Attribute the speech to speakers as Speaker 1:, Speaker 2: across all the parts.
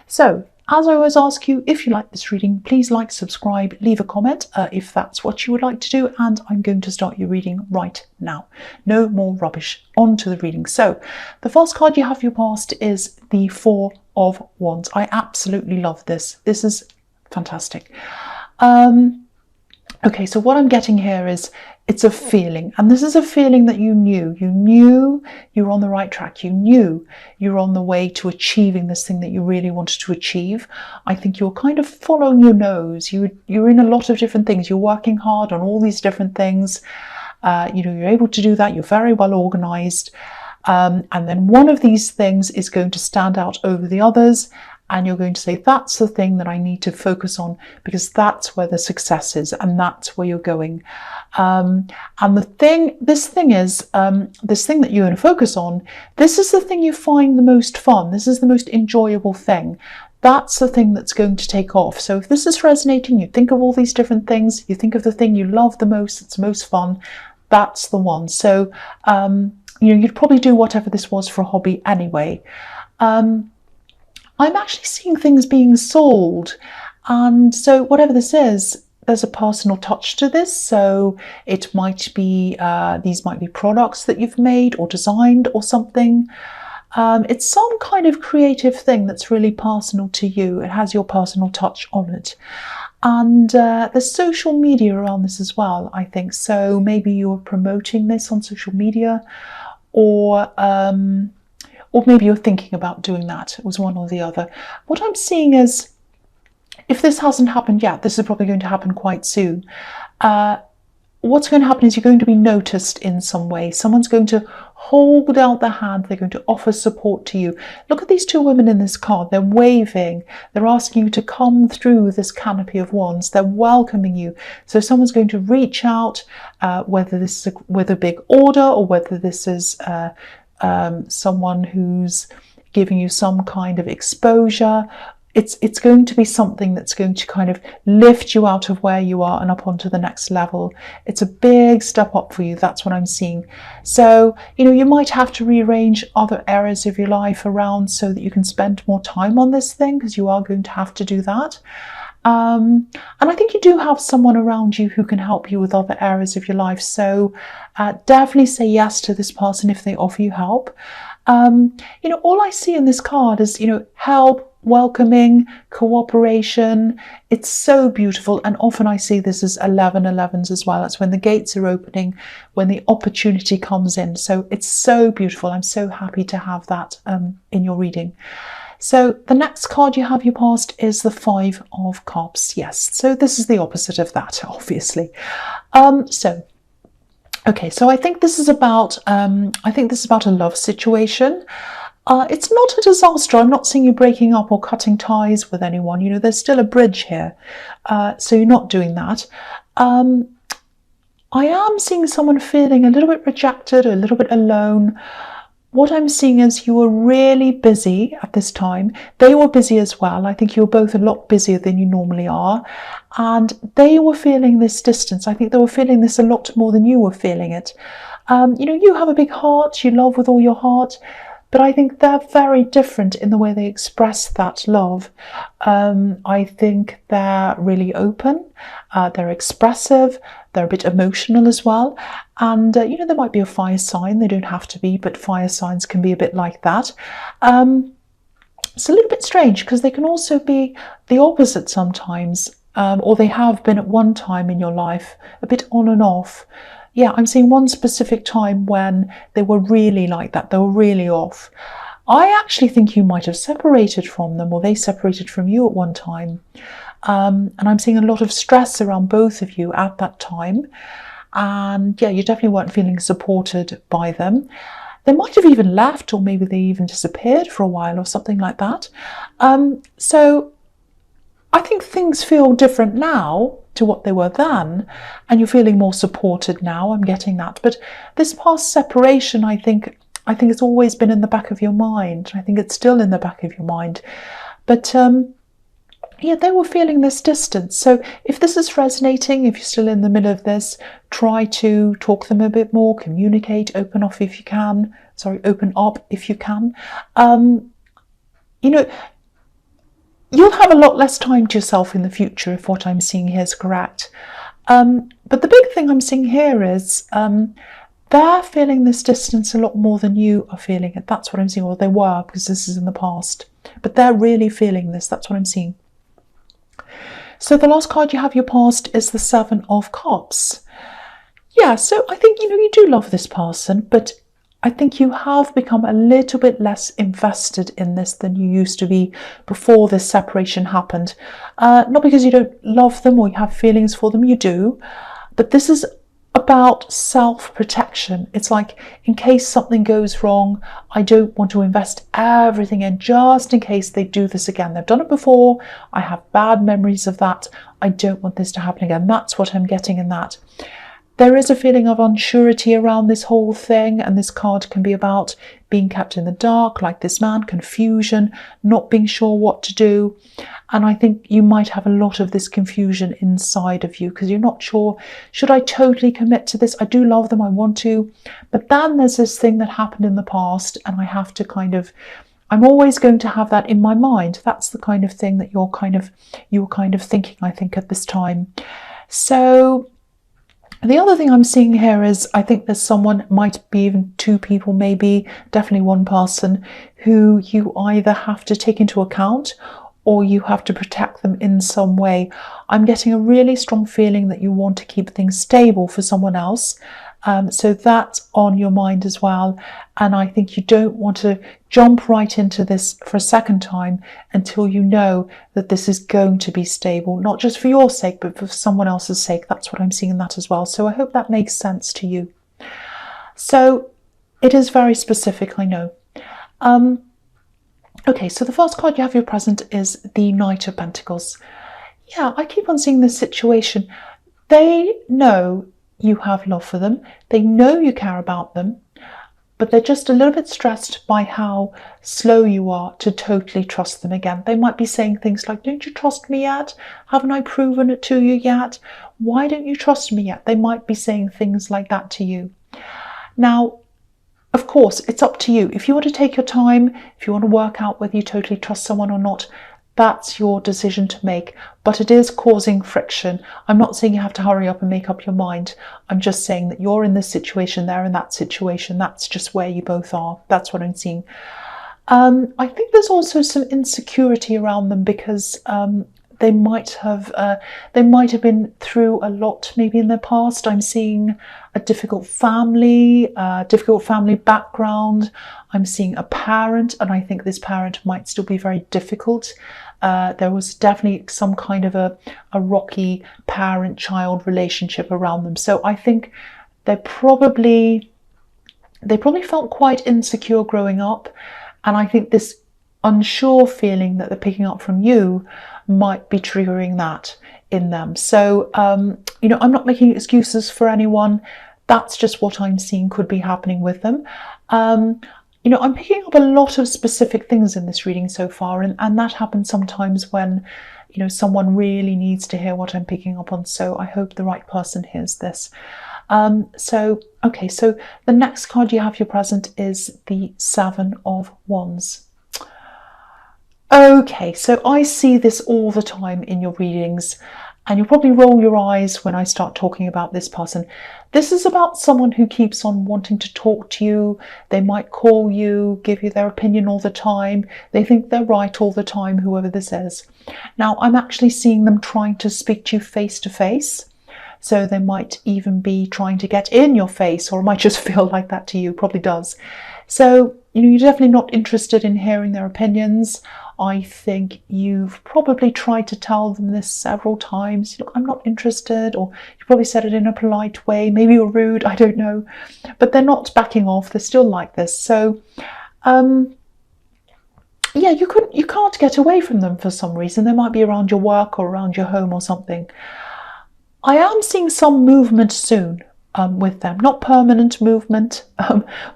Speaker 1: So, as I always ask you, if you like this reading, please like, subscribe, leave a comment if that's what you would like to do, and I'm going to start your reading right now. No more rubbish. On to the reading. So, the first card you have for your past is the Four of Wands. I absolutely love this. This is fantastic. Okay, so what I'm getting here is it's a feeling, and this is a feeling that you knew you were on the right track. You knew you were on the way to achieving this thing that you really wanted to achieve. I think you're kind of following your nose. You're in a lot of different things. You're working hard on all these different things. You're able to do that. You're very well organized. And then one of these things is going to stand out over the others. And you're going to say, that's the thing that I need to focus on, because that's where the success is, and that's where you're going. And this thing that you're going to focus on, this is the thing you find the most fun. This is the most enjoyable thing. That's the thing that's going to take off. So if this is resonating, you think of all these different things, you think of the thing you love the most, it's most fun, that's the one. So, you'd probably do whatever this was for a hobby anyway. I'm actually seeing things being sold, and so whatever this is, there's a personal touch to this. So it might be these might be products that you've made or designed or something. It's some kind of creative thing that's really personal to you. It has your personal touch on it, and there's social media around this as well, I think. So maybe you're promoting this on social media, or maybe you're thinking about doing that. It was one or the other. What I'm seeing is, if this hasn't happened yet, this is probably going to happen quite soon. What's going to happen is you're going to be noticed in some way. Someone's going to hold out their hand. They're going to offer support to you. Look at these two women in this card. They're waving. They're asking you to come through this canopy of wands. They're welcoming you. So someone's going to reach out, whether this is with a big order, or whether this is someone who's giving you some kind of exposure. It's going to be something that's going to kind of lift you out of where you are and up onto the next level. It's a big step up for you. That's what I'm seeing. So, you might have to rearrange other areas of your life around so that you can spend more time on this thing, because you are going to have to do that. And I think you do have someone around you who can help you with other areas of your life. So definitely say yes to this person if they offer you help. All I see in this card is, help, welcoming, cooperation. It's so beautiful. And often I see this as 11s as well. That's when the gates are opening, when the opportunity comes in. So it's so beautiful. I'm so happy to have that in your reading. So the next card you have your past is the Five of Cups. Yes, so this is the opposite of that, obviously. So I think this is about a love situation. It's not a disaster. I'm not seeing you breaking up or cutting ties with anyone. There's still a bridge here, so you're not doing that. I am seeing someone feeling a little bit rejected, a little bit alone. What I'm seeing is you were really busy at this time. They were busy as well. I think you were both a lot busier than you normally are. And they were feeling this distance. I think they were feeling this a lot more than you were feeling it. You have a big heart. You love with all your heart. But I think they're very different in the way they express that love. I think they're really open. They're expressive. They're a bit emotional as well. And, there might be a fire sign. They don't have to be, but fire signs can be a bit like that. It's a little bit strange because they can also be the opposite sometimes, or they have been at one time in your life, a bit on and off. Yeah, I'm seeing one specific time when they were really like that. They were really off. I actually think you might have separated from them, or they separated from you at one time. And I'm seeing a lot of stress around both of you at that time. And yeah, you definitely weren't feeling supported by them. They might have even left, or maybe they even disappeared for a while or something like that. So I think things feel different now to what they were then, and you're feeling more supported now. I'm getting that. But this past separation, I think it's always been in the back of your mind. I think it's still in the back of your mind. But yeah, they were feeling this distance. So if this is resonating, if you're still in the middle of this, try to talk to them a bit more, communicate, open up if you can. Open up if you can. you'll have a lot less time to yourself in the future if what I'm seeing here is correct. But the big thing I'm seeing here is they're feeling this distance a lot more than you are feeling it. That's what I'm seeing. Well, they were, because this is in the past. But they're really feeling this. That's what I'm seeing. So the last card you have your past is the Seven of Cups. Yeah, so I think, you do love this person, but I think you have become a little bit less invested in this than you used to be before this separation happened. Not because you don't love them or you have feelings for them, you do, but this is about self-protection. It's like, in case something goes wrong, I don't want to invest everything in just in case they do this again. They've done it before. I have bad memories of that. I don't want this to happen again. That's what I'm getting in that. There is a feeling of unsurety around this whole thing, and this card can be about being kept in the dark, like this man, confusion, not being sure what to do. And I think you might have a lot of this confusion inside of you because you're not sure, should I totally commit to this? I do love them, I want to. But then there's this thing that happened in the past, and I have to I'm always going to have that in my mind. That's the kind of thing that you're kind of thinking, I think, at this time. So the other thing I'm seeing here is I think there's someone, might be even two people, maybe definitely one person, who you either have to take into account or you have to protect them in some way. I'm getting a really strong feeling that you want to keep things stable for someone else. So that's on your mind as well. And I think you don't want to jump right into this for a second time until you know that this is going to be stable, not just for your sake, but for someone else's sake. That's what I'm seeing in that as well. So I hope that makes sense to you. So it is very specific, I know. Okay, so the first card you have your present is the Knight of Pentacles. Yeah, I keep on seeing this situation. They know you have love for them. They know you care about them, but they're just a little bit stressed by how slow you are to totally trust them again. They might be saying things like, don't you trust me yet? Haven't I proven it to you yet? Why don't you trust me yet? They might be saying things like that to you. Now, of course, it's up to you. If you want to take your time, if you want to work out whether you totally trust someone or not, that's your decision to make, but it is causing friction. I'm not saying you have to hurry up and make up your mind. I'm just saying that you're in this situation, they're in that situation. That's just where you both are. That's what I'm seeing. I think there's also some insecurity around them because they might have been through a lot maybe in their past. I'm seeing a difficult family background. I'm seeing a parent, and I think this parent might still be very difficult. There was definitely some kind of a rocky parent-child relationship around them. So I think they probably felt quite insecure growing up. And I think this unsure feeling that they're picking up from you might be triggering that in them. So, I'm not making excuses for anyone. That's just what I'm seeing could be happening with them. I'm picking up a lot of specific things in this reading so far, and that happens sometimes when, someone really needs to hear what I'm picking up on. So I hope the right person hears this. So the next card you have your present is the Seven of Wands. Okay, so I see this all the time in your readings, and you'll probably roll your eyes when I start talking about this person. This is about someone who keeps on wanting to talk to you. They might call you, give you their opinion all the time. They think they're right all the time, whoever this is. Now, I'm actually seeing them trying to speak to you face to face. So they might even be trying to get in your face, or it might just feel like that to you, probably does. So, you're definitely not interested in hearing their opinions. I think you've probably tried to tell them this several times. Look, I'm not interested, or you probably said it in a polite way, maybe you're rude, I don't know. But they're not backing off, they're still like this. So, yeah, you can't get away from them for some reason. They might be around your work or around your home or something. I am seeing some movement soon with them, not permanent movement,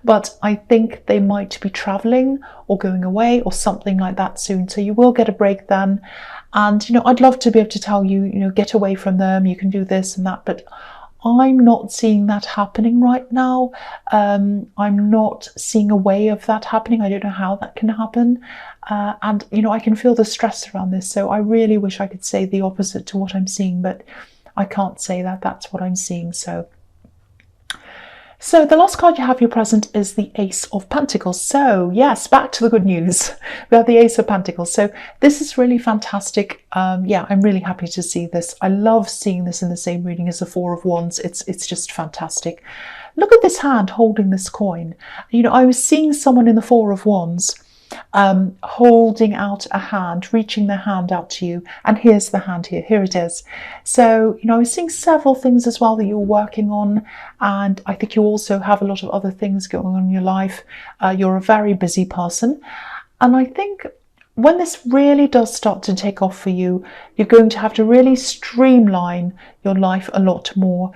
Speaker 1: but I think they might be traveling or going away or something like that soon. So you will get a break then. And, I'd love to be able to tell you, get away from them, you can do this and that, but I'm not seeing that happening right now. I'm not seeing a way of that happening. I don't know how that can happen. And, you know, I can feel the stress around this. So I really wish I could say the opposite to what I'm seeing, but I can't say that. That's what I'm seeing. So the last card you have, your present, is the Ace of Pentacles. So yes, back to the good news. We have the Ace of Pentacles. So this is really fantastic. Yeah, I'm really happy to see this. I love seeing this in the same reading as the Four of Wands. It's just fantastic. Look at this hand holding this coin. You know, I was seeing someone in the Four of Wands holding out a hand, reaching their hand out to you, and here's the hand here it is. So, you know, I was seeing several things as well that you're working on, and I think you also have a lot of other things going on in your life. You're a very busy person, and I think when this really does start to take off for you, you're going to have to really streamline your life a lot more.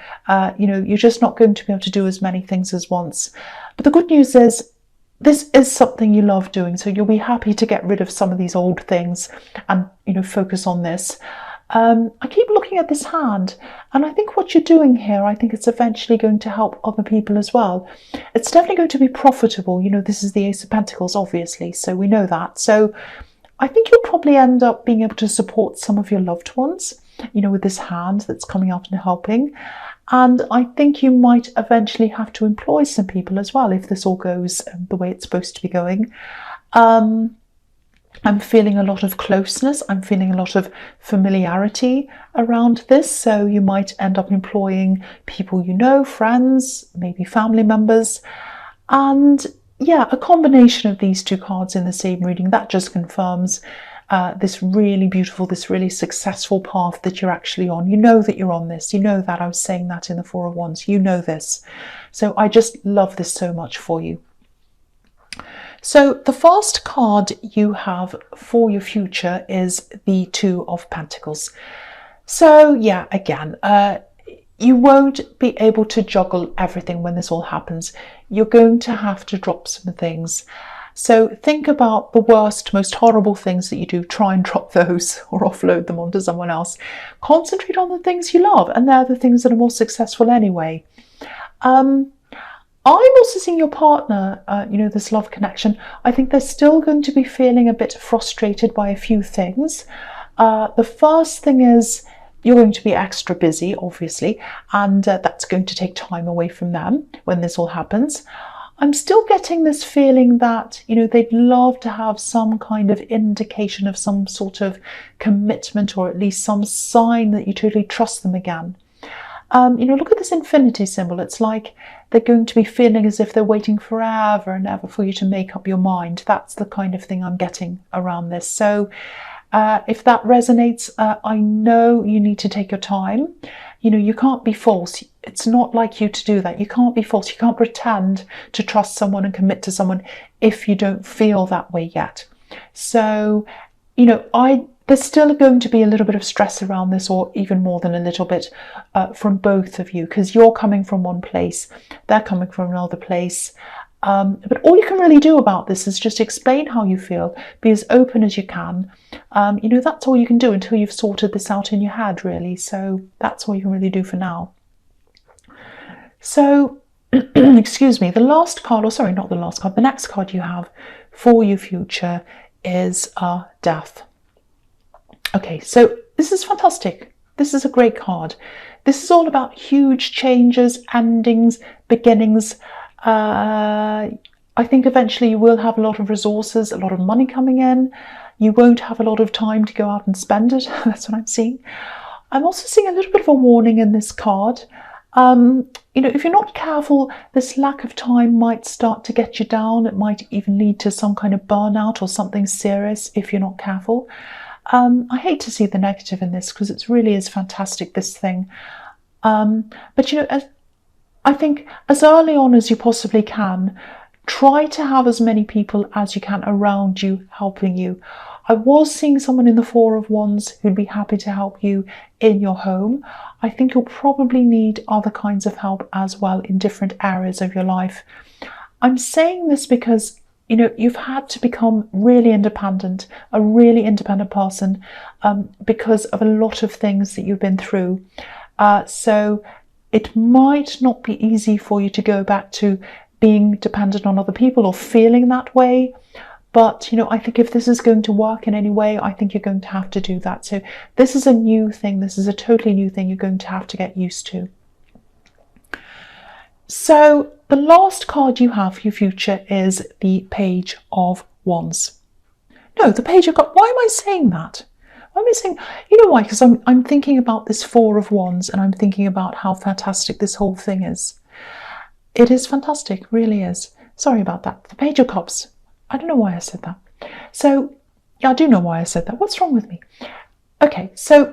Speaker 1: You know, you're just not going to be able to do as many things as once. But the good news is, this is something you love doing, so you'll be happy to get rid of some of these old things and, you know, focus on this. I keep looking at this hand, and I think what you're doing here, I think it's eventually going to help other people as well. It's definitely going to be profitable. You know, this is the Ace of Pentacles, obviously, so we know that. So I think you'll probably end up being able to support some of your loved ones, you know, with this hand that's coming out and helping. And I think you might eventually have to employ some people as well if this all goes the way it's supposed to be going. I'm feeling a lot of closeness. I'm feeling a lot of familiarity around this. So you might end up employing people you know, friends, maybe family members. And yeah, a combination of these two cards in the same reading, that just confirms this really beautiful, this really successful path that you're actually on. You know that you're on this. You know that. I was saying that in the Four of Wands. You know this. So I just love this so much for you. So the first card you have for your future is the Two of Pentacles. So yeah, again, you won't be able to juggle everything when this all happens. You're going to have to drop some things. So think about the worst, most horrible things that you do. Try and drop those or offload them onto someone else. Concentrate on the things you love, and they're the things that are more successful anyway. I'm also seeing your partner, you know, this love connection. I think they're still going to be feeling a bit frustrated by a few things. The first thing is you're going to be extra busy, obviously, and that's going to take time away from them when this all happens. I'm still getting this feeling that, you know, they'd love to have some kind of indication of some sort of commitment, or at least some sign that you totally trust them again. You know, look at this infinity symbol. It's like they're going to be feeling as if they're waiting forever and ever for you to make up your mind. That's the kind of thing I'm getting around this. So if that resonates, I know you need to take your time. You know, you can't be false. It's not like you to do that. You can't be false. You can't pretend to trust someone and commit to someone if you don't feel that way yet. So, you know, there's still going to be a little bit of stress around this, or even more than a little bit, from both of you, because you're coming from one place, they're coming from another place. But all you can really do about this is just explain how you feel, be as open as you can. You know, that's all you can do until you've sorted this out in your head, really. So that's all you can really do for now. So, excuse me, the last card, or sorry, not the last card, the next card you have for your future is Death. Okay, so this is fantastic. This is a great card. This is all about huge changes, endings, beginnings. I think eventually you will have a lot of resources, a lot of money coming in. You won't have a lot of time to go out and spend it. That's what I'm seeing. I'm also seeing a little bit of a warning in this card. You know, if you're not careful, this lack of time might start to get you down. It might even lead to some kind of burnout or something serious if you're not careful. I hate to see the negative in this, because it really is fantastic, this thing. But, you know, I think as early on as you possibly can, try to have as many people as you can around you helping you. I was seeing someone in the Four of Wands who'd be happy to help you in your home. I think you'll probably need other kinds of help as well in different areas of your life. I'm saying this because, you know, you've had to become really independent, a really independent person, because of a lot of things that you've been through. So it might not be easy for you to go back to being dependent on other people or feeling that way. But, you know, I think if this is going to work in any way, I think you're going to have to do that. So this is a new thing. This is a totally new thing you're going to have to get used to. So the last card you have for your future is the Page of Wands. No, the Page of Cups. Why am I saying that? Why am I saying, you know why? Because I'm thinking about this Four of Wands, and I'm thinking about how fantastic this whole thing is. It is fantastic, really is. Sorry about that. The Page of Cups. I don't know why I said that. So, yeah, I do know why I said that. What's wrong with me? Okay, so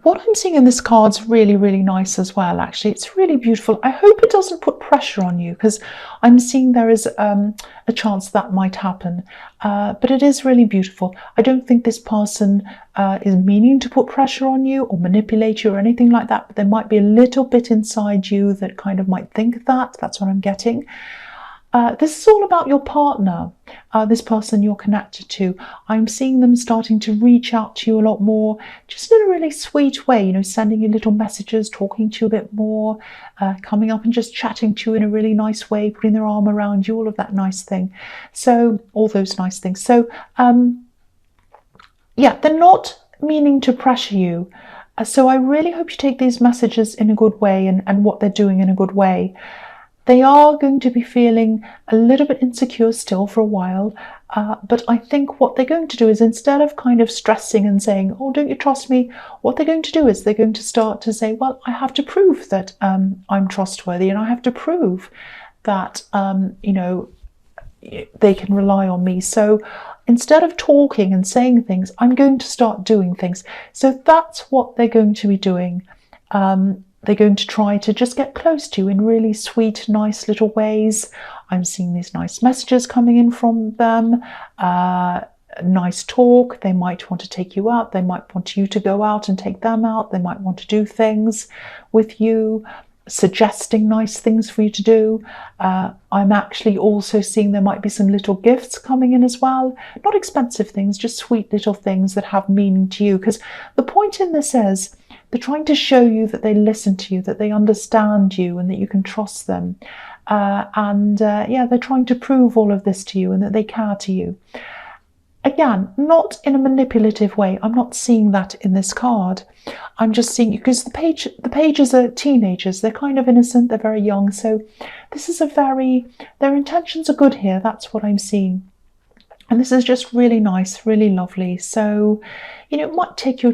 Speaker 1: what I'm seeing in this card's really, really nice as well, actually. It's really beautiful. I hope it doesn't put pressure on you, because I'm seeing there is a chance that might happen. But it is really beautiful. I don't think this person is meaning to put pressure on you or manipulate you or anything like that, but there might be a little bit inside you that kind of might think that. That's what I'm getting. This is all about your partner, this person you're connected to. I'm seeing them starting to reach out to you a lot more, just in a really sweet way, you know, sending you little messages, talking to you a bit more, coming up and just chatting to you in a really nice way, putting their arm around you, all of that nice thing. So, all those nice things. So, yeah, they're not meaning to pressure you. So I really hope you take these messages in a good way and what they're doing in a good way. They are going to be feeling a little bit insecure still for a while, but I think what they're going to do is, instead of kind of stressing and saying, oh, don't you trust me? What they're going to do is they're going to start to say, well, I have to prove that I'm trustworthy, and I have to prove that, you know, they can rely on me. So instead of talking and saying things, I'm going to start doing things. So that's what they're going to be doing. They're going to try to just get close to you in really sweet, nice little ways. I'm seeing these nice messages coming in from them. Nice talk. They might want to take you out. They might want you to go out and take them out. They might want to do things with you, suggesting nice things for you to do. I'm actually also seeing there might be some little gifts coming in as well. Not expensive things, just sweet little things that have meaning to you. Because the point in this is, they're trying to show you that they listen to you, that they understand you, and that you can trust them. Yeah, they're trying to prove all of this to you and that they care to you. Again, not in a manipulative way. I'm not seeing that in this card. I'm just seeing, because the pages are teenagers. They're kind of innocent. They're very young. So this is their intentions are good here. That's what I'm seeing. And this is just really nice, really lovely. So, you know, it might take you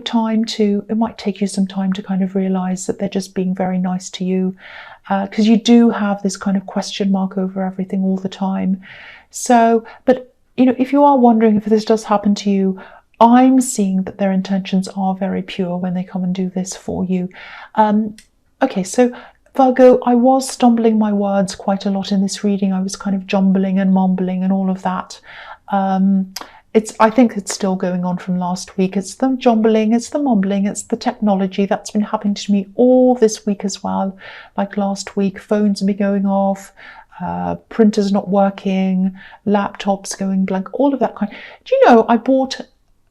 Speaker 1: some time to kind of realize that they're just being very nice to you, because you do have this kind of question mark over everything all the time. So, but, you know, if you are wondering if this does happen to you, I'm seeing that their intentions are very pure when they come and do this for you. Okay, so Virgo, I was stumbling my words quite a lot in this reading. I was kind of jumbling and mumbling and all of that. I think it's still going on from last week. It's the jumbling, it's the mumbling, it's the technology that's been happening to me all this week as well. Like last week, phones have been going off, printers not working, laptops going blank, all of that kind. Do you know,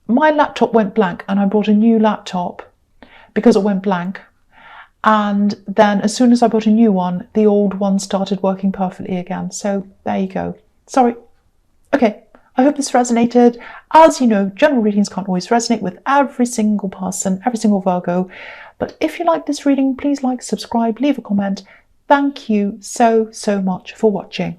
Speaker 1: my laptop went blank, and I bought a new laptop because it went blank. And then as soon as I bought a new one, the old one started working perfectly again. So there you go. Sorry. Okay. I hope this resonated. As you know, general readings can't always resonate with every single person, every single Virgo. But if you like this reading, please like, subscribe, leave a comment. Thank you so, so much for watching.